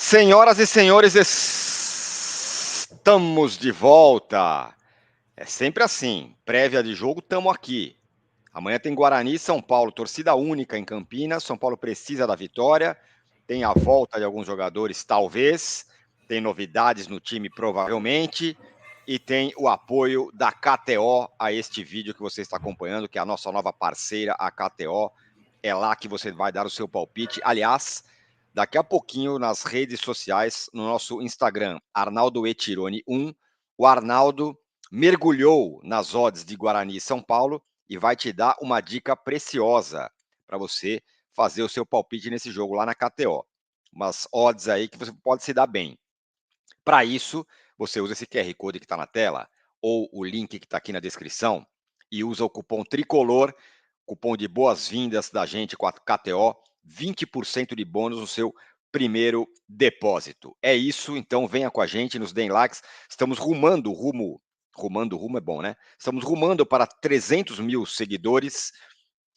Senhoras e senhores, estamos de volta. É sempre assim, prévia de jogo, estamos aqui. Amanhã tem Guarani e São Paulo, torcida única em Campinas. São Paulo precisa da vitória. Tem a volta de alguns jogadores, talvez. Tem novidades no time, provavelmente. E tem o apoio da KTO a este vídeo que você está acompanhando, que é a nossa nova parceira, a KTO. É lá que você vai dar o seu palpite. Aliás, daqui a pouquinho nas redes sociais, no nosso Instagram, Arnaldo Etirone 1, o Arnaldo mergulhou nas odds de Guarani e São Paulo e vai te dar uma dica preciosa para você fazer o seu palpite nesse jogo lá na KTO. Umas odds aí que você pode se dar bem. Para isso, você usa esse QR Code que está na tela ou o link que está aqui na descrição e usa o cupom TRICOLOR, cupom de boas-vindas da gente com a KTO, 20% de bônus no seu primeiro depósito. É isso, então venha com a gente, nos deem likes. Estamos rumando é bom, né? Estamos rumando para 300 mil seguidores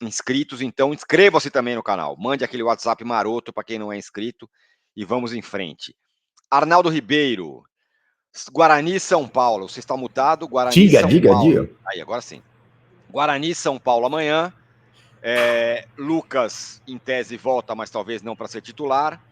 inscritos, então inscreva-se também no canal. Mande aquele WhatsApp maroto para quem não é inscrito e vamos em frente. Arnaldo Ribeiro, Guarani e São Paulo. Você está mutado? Guarani e São Paulo. Aí, agora sim. Guarani e São Paulo amanhã. Lucas, em tese, volta, mas talvez não para ser titular.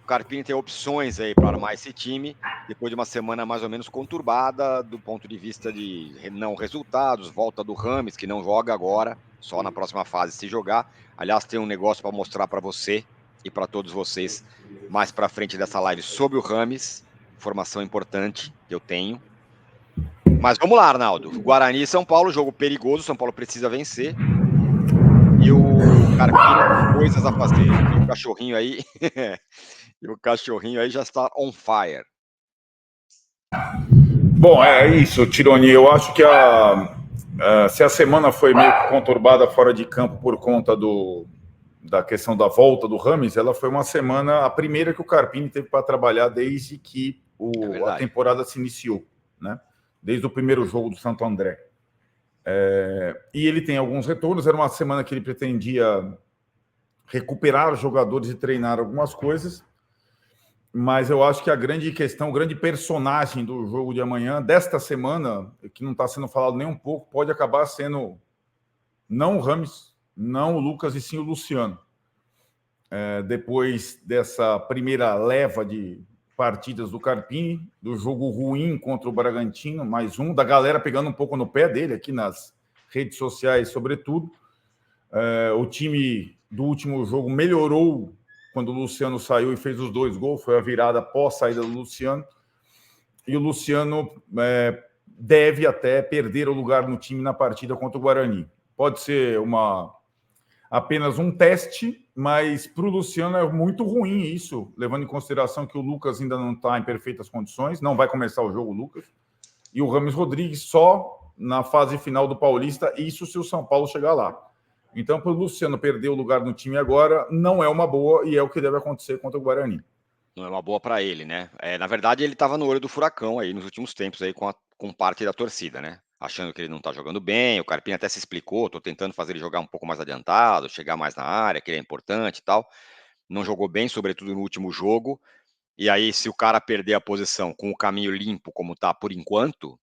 O Carpini tem opções aí para armar esse time, depois de uma semana mais ou menos conturbada, do ponto de vista de não resultados, volta do Rames, que não joga agora, só na próxima fase se jogar. Aliás, tem um negócio para mostrar para você e para todos vocês mais para frente dessa live sobre o Rames, informação importante que eu tenho. Mas vamos lá, Arnaldo. Guarani e São Paulo, jogo perigoso, São Paulo precisa vencer. E o Carpini tem coisas a fazer. E o cachorrinho aí... E o cachorrinho aí já está on fire. Bom, é isso, Tironi. Eu acho que se a semana foi meio conturbada fora de campo por conta da questão da volta do Rames, ela foi uma semana, a primeira que o Carpini teve para trabalhar desde que a temporada se iniciou, né? Desde o primeiro jogo do Santo André. E ele tem alguns retornos. Era uma semana que ele pretendia recuperar os jogadores e treinar algumas coisas. Mas eu acho que a grande questão, o grande personagem do jogo de amanhã, desta semana, que não está sendo falado nem um pouco, pode acabar sendo não o Rames, não o Lucas, e sim o Luciano. Depois dessa primeira leva de partidas do Carpini, do jogo ruim contra o Bragantino, mais um, da galera pegando um pouco no pé dele, aqui nas redes sociais, sobretudo. O time do último jogo melhorou quando o Luciano saiu e fez os 2 gols, foi a virada após a saída do Luciano, e o Luciano deve até perder o lugar no time na partida contra o Guarani. Pode ser apenas um teste, mas para o Luciano é muito ruim isso, levando em consideração que o Lucas ainda não está em perfeitas condições, não vai começar o jogo o Lucas, e o Rames Rodrigues só na fase final do Paulista, isso se o São Paulo chegar lá. Então, para o Luciano perder o lugar no time agora, não é uma boa, e é o que deve acontecer contra o Guarani. Não é uma boa para ele, né? Na verdade, ele estava no olho do furacão aí nos últimos tempos aí com parte da torcida, né? Achando que ele não está jogando bem, o Carpini até se explicou, estou tentando fazer ele jogar um pouco mais adiantado, chegar mais na área, que ele é importante e tal. Não jogou bem, sobretudo no último jogo. E aí, se o cara perder a posição com o caminho limpo, como está por enquanto,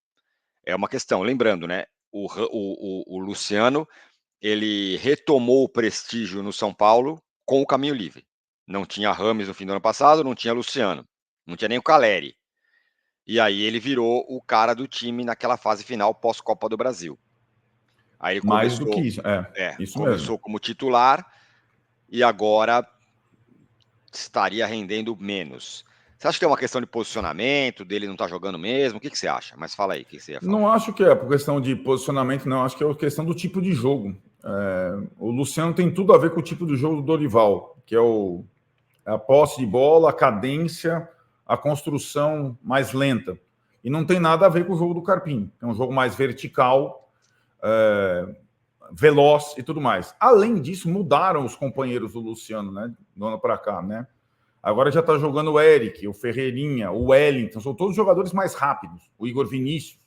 é uma questão. Lembrando, né? O Luciano, ele retomou o prestígio no São Paulo com o caminho livre. Não tinha Rames no fim do ano passado, não tinha Luciano, não tinha nem o Caleri. E aí ele virou o cara do time naquela fase final pós-Copa do Brasil. Aí ele Mais do que isso, isso começou mesmo. como titular e agora estaria rendendo menos. Você acha que é uma questão de posicionamento, dele não tá jogando mesmo? O que você acha? Mas fala aí, o que você ia falar? Não acho que é por questão de posicionamento, não. Acho que é questão do tipo de jogo. O Luciano tem tudo a ver com o tipo de jogo do Dorival, que é a posse de bola, a cadência, a construção mais lenta. E não tem nada a ver com o jogo do Carpini. É um jogo mais vertical, veloz e tudo mais. Além disso, mudaram os companheiros do Luciano, né, do ano para cá, né? Agora já está jogando o Eric, o Ferreirinha, o Wellington, são todos jogadores mais rápidos. O Igor Vinícius,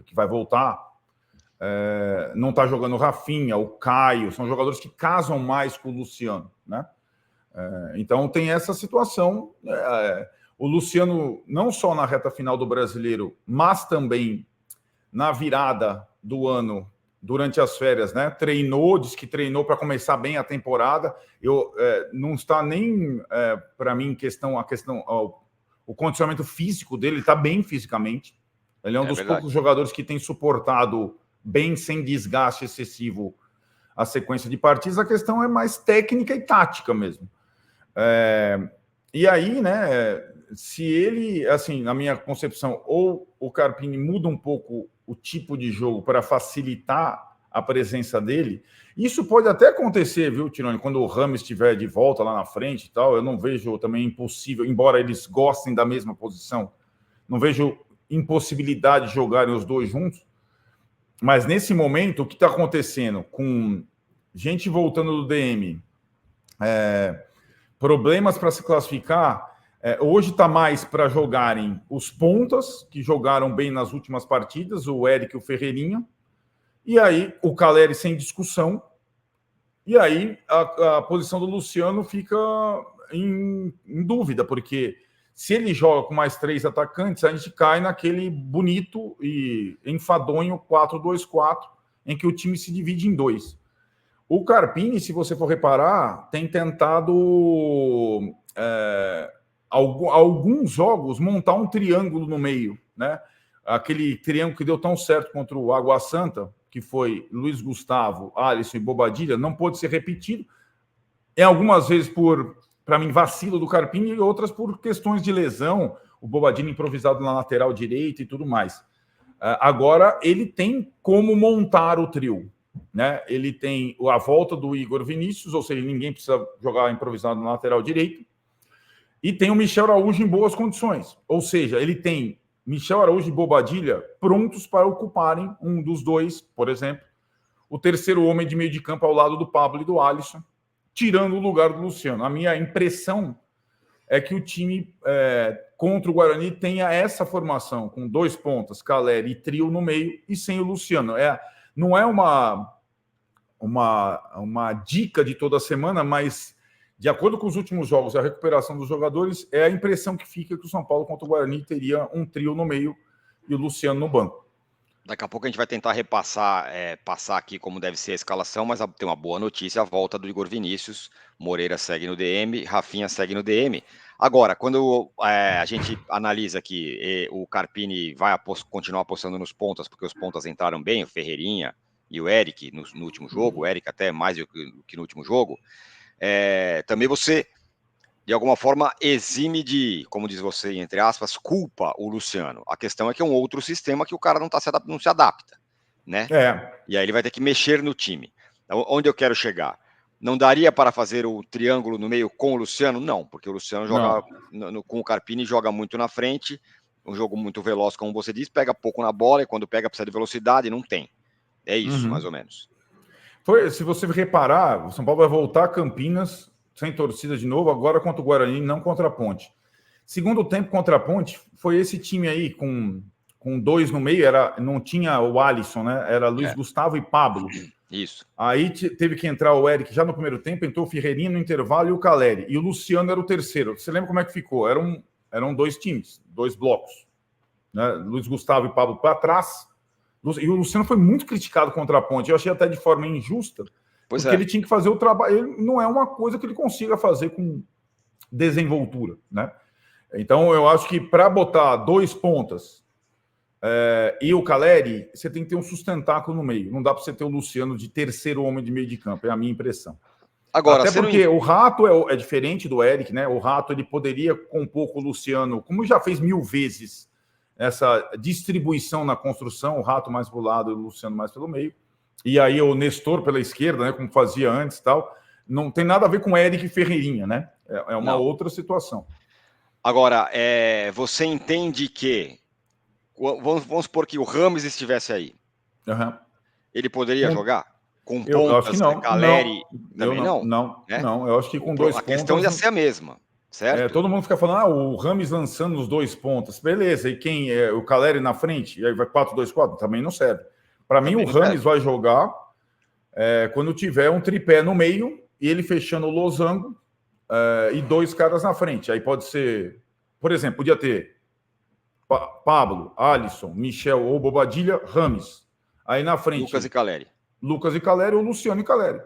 que vai voltar, não está jogando o Rafinha, o Caio, são jogadores que casam mais com o Luciano, né? Então tem essa situação. O Luciano, não só na reta final do Brasileiro, mas também na virada do ano, durante as férias, né? Diz que treinou para começar bem a temporada. Não está nem para mim o condicionamento físico dele, ele está bem fisicamente. Ele é um dos poucos jogadores que tem suportado bem, sem desgaste excessivo, a sequência de partidas. A questão é mais técnica e tática mesmo. E aí, né, se ele, assim, na minha concepção, ou o Carpini muda um pouco o tipo de jogo para facilitar a presença dele, isso pode até acontecer, viu, Tironi, quando o Rames estiver de volta lá na frente e tal. Eu não vejo também impossível, embora eles gostem da mesma posição, não vejo impossibilidade de jogarem os dois juntos. Mas nesse momento, o que está acontecendo com gente voltando do DM, problemas para se classificar, hoje está mais para jogarem os pontas, que jogaram bem nas últimas partidas, o Eric e o Ferreirinha, e aí o Caleri sem discussão, e aí a posição do Luciano fica em dúvida, porque se ele joga com mais 3 atacantes, a gente cai naquele bonito e enfadonho 4-2-4, em que o time se divide em 2. O Carpini, se você for reparar, tem tentado alguns jogos montar um triângulo no meio, né? Aquele triângulo que deu tão certo contra o Água Santa, que foi Luiz Gustavo, Alisson e Bobadilla, não pôde ser repetido. Algumas vezes para mim, vacilo do Carpini, e outras por questões de lesão, o Bobadilla improvisado na lateral direita e tudo mais. Agora, ele tem como montar o trio, né? Ele tem a volta do Igor Vinícius, ou seja, ninguém precisa jogar improvisado na lateral direita, e tem o Michel Araújo em boas condições, ou seja, ele tem Michel Araújo e Bobadilla prontos para ocuparem um dos dois, por exemplo, o terceiro homem de meio de campo ao lado do Pablo e do Alisson, tirando o lugar do Luciano. A minha impressão é que o time contra o Guarani tenha essa formação, com 2 pontas, Caleri e trio no meio, e sem o Luciano. Não é uma dica de toda semana, mas, de acordo com os últimos jogos e a recuperação dos jogadores, é a impressão que fica que o São Paulo contra o Guarani teria um trio no meio e o Luciano no banco. Daqui a pouco a gente vai tentar passar aqui como deve ser a escalação, mas tem uma boa notícia: a volta do Igor Vinícius. Moreira segue no DM, Rafinha segue no DM. Agora, quando a gente analisa que o Carpini vai continuar apostando nos pontas, porque os pontas entraram bem, o Ferreirinha e o Eric no último jogo, o Eric até mais do que no último jogo, também você, de alguma forma, exime de, como diz você, entre aspas, culpa o Luciano. A questão é que é um outro sistema que o cara não se adapta, né? E aí ele vai ter que mexer no time. Então, onde eu quero chegar? Não daria para fazer o triângulo no meio com o Luciano? Não, porque o Luciano joga com o Carpini, joga muito na frente, um jogo muito veloz, como você disse, pega pouco na bola, e quando pega precisa de velocidade, não tem. É isso, mais ou menos. Se você reparar, o São Paulo vai voltar a Campinas sem torcida de novo, agora contra o Guarani, não contra a Ponte. Segundo tempo contra a Ponte, foi esse time aí com 2 no meio, não tinha o Alisson, né? Era Luiz Gustavo e Pablo. Isso. Aí teve que entrar o Eric já no primeiro tempo, entrou o Ferreirinha no intervalo e o Caleri. E o Luciano era o terceiro. Você lembra como é que ficou? Eram 2 times, 2 blocos, né? Luiz Gustavo e Pablo para trás. E o Luciano foi muito criticado contra a Ponte. Eu achei até de forma injusta, porque ele tinha que fazer o trabalho. Ele não é uma coisa que ele consiga fazer com desenvoltura, né? Então, eu acho que para botar 2 pontas e o Caleri, você tem que ter um sustentáculo no meio. Não dá para você ter o Luciano de terceiro homem de meio de campo, é a minha impressão. Agora, até porque o Rato é diferente do Eric, né? O Rato ele poderia compor com o Luciano, como já fez 1000 vezes, essa distribuição na construção, o Rato mais para o lado e o Luciano mais pelo meio. E aí o Nestor pela esquerda, né? Como fazia antes e tal. Não tem nada a ver com Eric e Ferreirinha, né? É uma outra situação. Agora, você entende que vamos supor que o Rames estivesse aí. Ele poderia jogar? Com pontas, eu acho que não. Caleri, também não? Não, eu acho que com 2 pontas... A questão ia ser a mesma, certo? Todo mundo fica falando, o Rames lançando os 2 pontas. Beleza, e quem é o Caleri na frente? E aí vai 4-2-4? Também não serve. Para mim, o Rames vai jogar quando tiver um tripé no meio e ele fechando o losango e 2 caras na frente. Aí pode ser, por exemplo, podia ter Pablo, Alisson, Michel ou Bobadilha, Rames. Aí na frente... Lucas e Caleri. Lucas e Caleri ou Luciano e Caleri.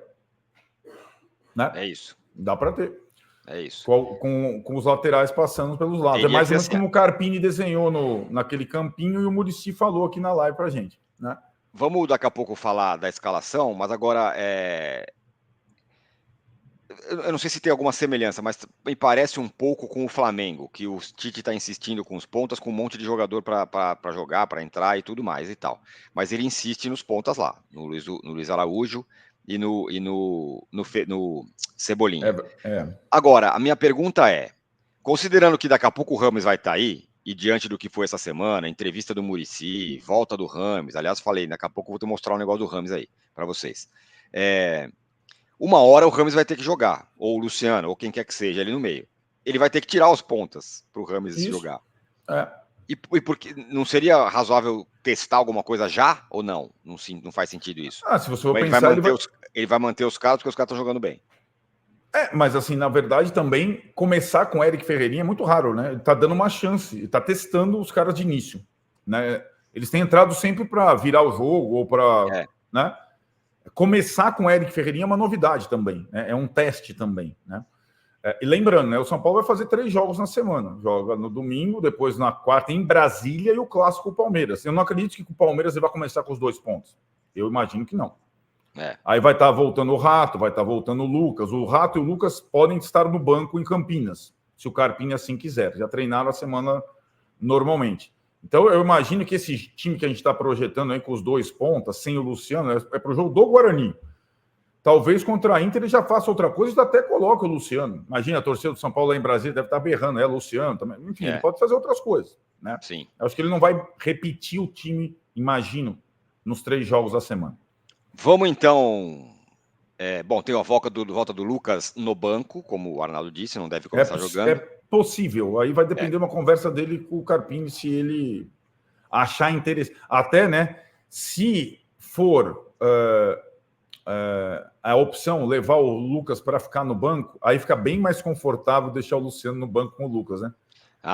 Né? É isso. Dá para ter. É isso. Com os laterais passando pelos lados. Teria é mais ou menos assim, como o Carpini desenhou naquele campinho e o Muricy falou aqui na live para a gente. Né? Vamos daqui a pouco falar da escalação, mas agora eu não sei se tem alguma semelhança, mas me parece um pouco com o Flamengo, que o Tite está insistindo com os pontas, com um monte de jogador para jogar, para entrar e tudo mais e tal. Mas ele insiste nos pontas lá, no Luiz Araújo e no Cebolinha. Agora, a minha pergunta é, considerando que daqui a pouco o Rames vai estar aí, e diante do que foi essa semana, entrevista do Muricy, volta do Rames, aliás, falei, daqui a pouco eu vou te mostrar um negócio do Rames aí, para vocês. Uma hora o Rames vai ter que jogar, ou o Luciano, ou quem quer que seja, ali no meio. Ele vai ter que tirar os pontas para o Rames jogar. E porque não seria razoável testar alguma coisa já, ou não? Não faz sentido isso. Se você for pensar, ele vai manter os caras porque os caras estão jogando bem. Mas assim, na verdade, também começar com o Eric Ferreirinha é muito raro, né? Ele tá dando uma chance, ele tá testando os caras de início, né? Eles têm entrado sempre para virar o jogo ou para, né? Começar com o Eric Ferreirinha é uma novidade também, né? É um teste também, né? E lembrando, né? O São Paulo vai fazer 3 jogos na semana. Joga no domingo, depois na quarta em Brasília e o clássico com o Palmeiras. Eu não acredito que o Palmeiras ele vai começar com os 2 pontos. Eu imagino que não. Aí vai estar voltando o Rato, vai estar voltando o Lucas. O Rato e o Lucas podem estar no banco em Campinas, se o Carpini assim quiser. Já treinaram a semana normalmente. Então, eu imagino que esse time que a gente está projetando aí com os 2 pontas, sem o Luciano, é para o jogo do Guarani. Talvez contra a Inter ele já faça outra coisa e até coloque o Luciano. Imagina, a torcida do São Paulo lá em Brasília deve estar berrando, Luciano também. Enfim, ele pode fazer outras coisas, né? Sim. Eu acho que ele não vai repetir o time, imagino, nos 3 jogos da semana. Vamos então... tem a volta do Lucas no banco, como o Arnaldo disse, não deve começar jogando. É possível. Aí vai depender uma conversa dele com o Carpini, se ele achar interesse. Até, né, se for a opção levar o Lucas para ficar no banco, aí fica bem mais confortável deixar o Luciano no banco com o Lucas, né?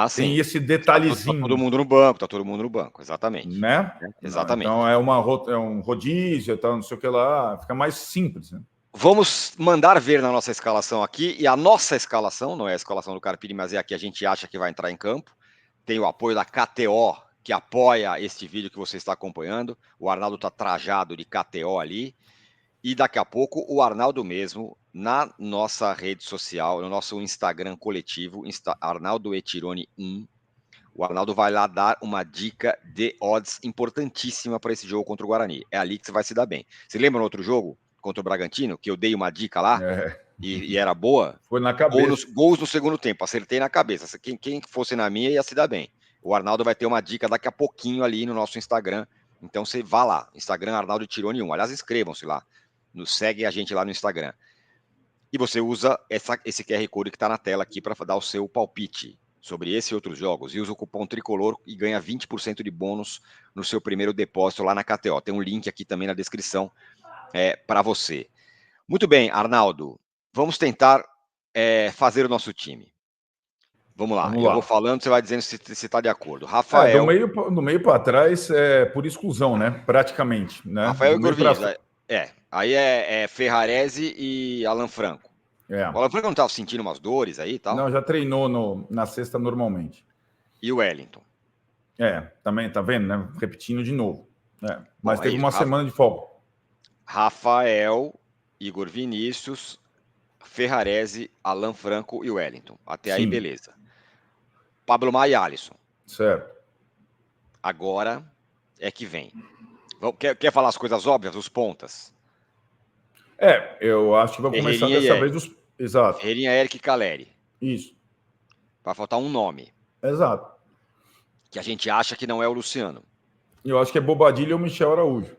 Sim. Tem esse detalhezinho. Tá todo mundo no banco, exatamente. Né? Exatamente. Então é um rodízio, não sei o que lá, fica mais simples, né? Vamos mandar ver na nossa escalação aqui, e a nossa escalação, não é a escalação do Carpini, mas é a que a gente acha que vai entrar em campo. Tem o apoio da KTO, que apoia este vídeo que você está acompanhando. O Arnaldo está trajado de KTO ali. E daqui a pouco o Arnaldo mesmo, na nossa rede social, no nosso Instagram coletivo, Arnaldo Etirone 1, o Arnaldo vai lá dar uma dica de odds importantíssima para esse jogo contra o Guarani. É ali que você vai se dar bem. Você lembra no outro jogo, contra o Bragantino, que eu dei uma dica lá e era boa? Foi na cabeça. Gols no segundo tempo, acertei na cabeça. Quem fosse na minha ia se dar bem. O Arnaldo vai ter uma dica daqui a pouquinho ali no nosso Instagram. Então você vá lá, Instagram Arnaldo Tirone 1. Aliás, inscrevam-se lá. Segue a gente lá no Instagram. E você usa esse QR Code que está na tela aqui para dar o seu palpite sobre esse e outros jogos. E usa o cupom TRICOLOR e ganha 20% de bônus no seu primeiro depósito lá na KTO. Tem um link aqui também na descrição para você. Muito bem, Arnaldo. Vamos tentar fazer o nosso time. Vamos lá. Eu vou falando, você vai dizendo se está de acordo. Rafael... do meio para trás é por exclusão, né? Praticamente. Né? Rafael e Corvinha. Aí é Ferrarese e Alan Franco. O Alan Franco não estava sentindo umas dores aí e tal? Não, já treinou na sexta normalmente. E o Wellington? Também, tá vendo, né? Repetindo de novo. Mas teve uma semana de folga. Rafael, Igor Vinícius, Ferrarese, Alan Franco e Wellington. Até aí, beleza. Pablo Maia e Alisson. Certo. Agora é que vem. Quer falar as coisas óbvias, os pontas? Eu acho que vai começar dessa vez dos... Exato. Ferreirinha, Eric e Caleri. Isso. Vai faltar um nome. Exato. Que a gente acha que não é o Luciano. Eu acho que é Bobadilha ou Michel Araújo.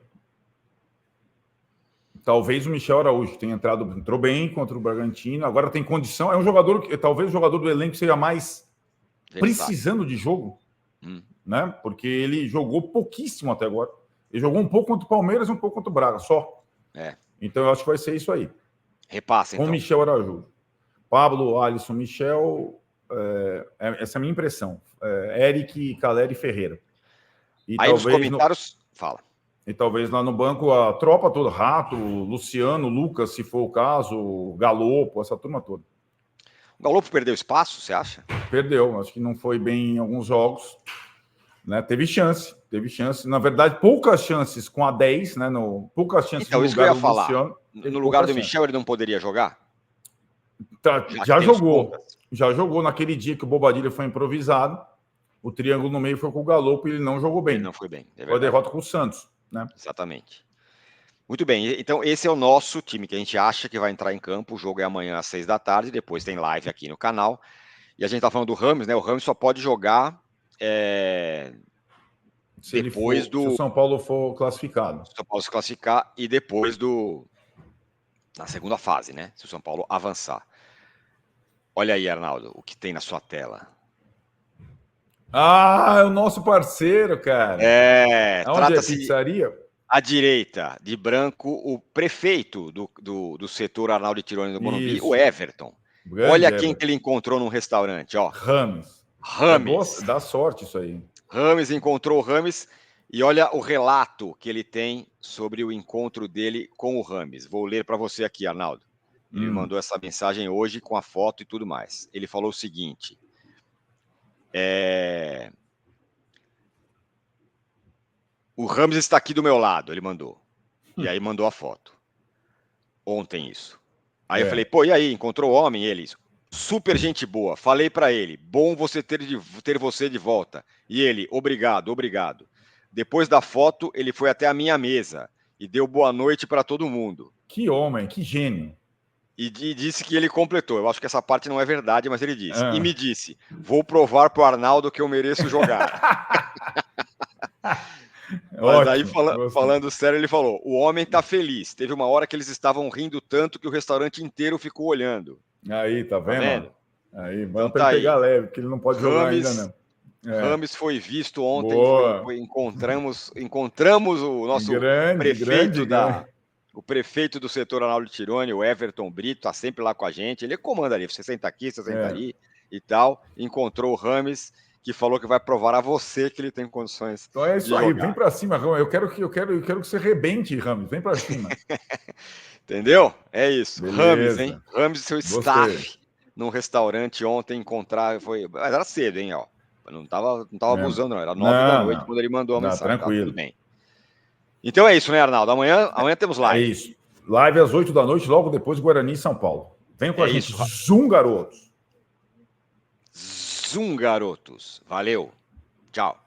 Talvez o Michel Araújo tenha entrou bem contra o Bragantino. Agora tem condição. É um jogador que talvez o jogador do elenco seja mais precisando de jogo, né? Porque ele jogou pouquíssimo até agora. Ele jogou um pouco contra o Palmeiras e um pouco contra o Braga, só. Então eu acho que vai ser isso aí. Repassa, então. Com o Michel Araújo. Pablo, Alisson, Michel, essa é a minha impressão. Eric, Caleri e Ferreira. E aí nos comentários, fala. E talvez lá no banco a tropa toda, Rato, Luciano, Lucas, se for o caso, Galopo, essa turma toda. O Galopo perdeu espaço, você acha? Perdeu, acho que não foi bem em alguns jogos. Né? Teve chance. Na verdade, poucas chances com a 10, né? Poucas chances então, no lugar do Luciano. No lugar do Michel, ele não poderia jogar? Já jogou. Já jogou naquele dia que o Bobadilha foi improvisado. O triângulo no meio foi com o Galopo e ele não jogou bem. Ele não foi bem. Foi a derrota com o Santos. Né? Exatamente. Muito bem, então esse é o nosso time que a gente acha que vai entrar em campo. O jogo é amanhã às 6 da tarde, depois tem live aqui no canal. E a gente tá falando do Rames, né? O Rames só pode jogar se o São Paulo for classificado. Se o São Paulo se classificar e depois na segunda fase, né? Se o São Paulo avançar. Olha aí, Arnaldo, o que tem na sua tela. É o nosso parceiro, cara. Trata-se pizzaria? À direita, de branco, o prefeito do setor Arnaldo Tironi do Morumbi, isso. O Everton. Grande Olha quem que ele encontrou num restaurante, ó. Rames. Dá sorte isso aí. Rames encontrou o Rames e olha o relato que ele tem sobre o encontro dele com o Rames. Vou ler para você aqui, Arnaldo. Ele me mandou essa mensagem hoje com a foto e tudo mais. Ele falou o seguinte... O Rames está aqui do meu lado, ele mandou. E aí mandou a foto. Ontem isso. Aí eu falei, pô, e aí, encontrou o homem? Ele, super gente boa. Falei para ele, bom você ter você de volta. E ele, obrigado. Depois da foto, ele foi até a minha mesa e deu boa noite para todo mundo. Que homem, que gênio. E disse que ele completou. Eu acho que essa parte não é verdade, mas ele disse. E me disse, vou provar pro Arnaldo que eu mereço jogar. Mas aí, falando sério, ele falou, o homem tá feliz. Teve uma hora que eles estavam rindo tanto que o restaurante inteiro ficou olhando. Aí, tá vendo? Aí, vamos então, pegar leve, porque ele não pode jogar ainda, não. Rames foi visto ontem, encontramos o nosso prefeito o prefeito do setor Arnaldo Tironi, o Everton Brito, tá sempre lá com a gente. Ele comanda ali, você senta aqui, você senta ali e tal. Encontrou o Rames, que falou que vai provar a você que ele tem condições. Então é isso aí, vem para cima, Rames. Eu quero que você rebente, Rames. Vem para cima. Entendeu? É isso. Beleza. Rames, hein? Rames e seu staff num restaurante ontem mas era cedo, hein, ó. Não tava abusando, não. Era 9 da noite quando ele mandou a mensagem. Tranquilo. Tudo bem. Então é isso, né, Arnaldo? Amanhã temos live. É isso. Live às 8 da noite, logo depois Guarani e São Paulo. Vem com a gente. Isso. Zoom, garotos. Zoom, garotos. Valeu. Tchau.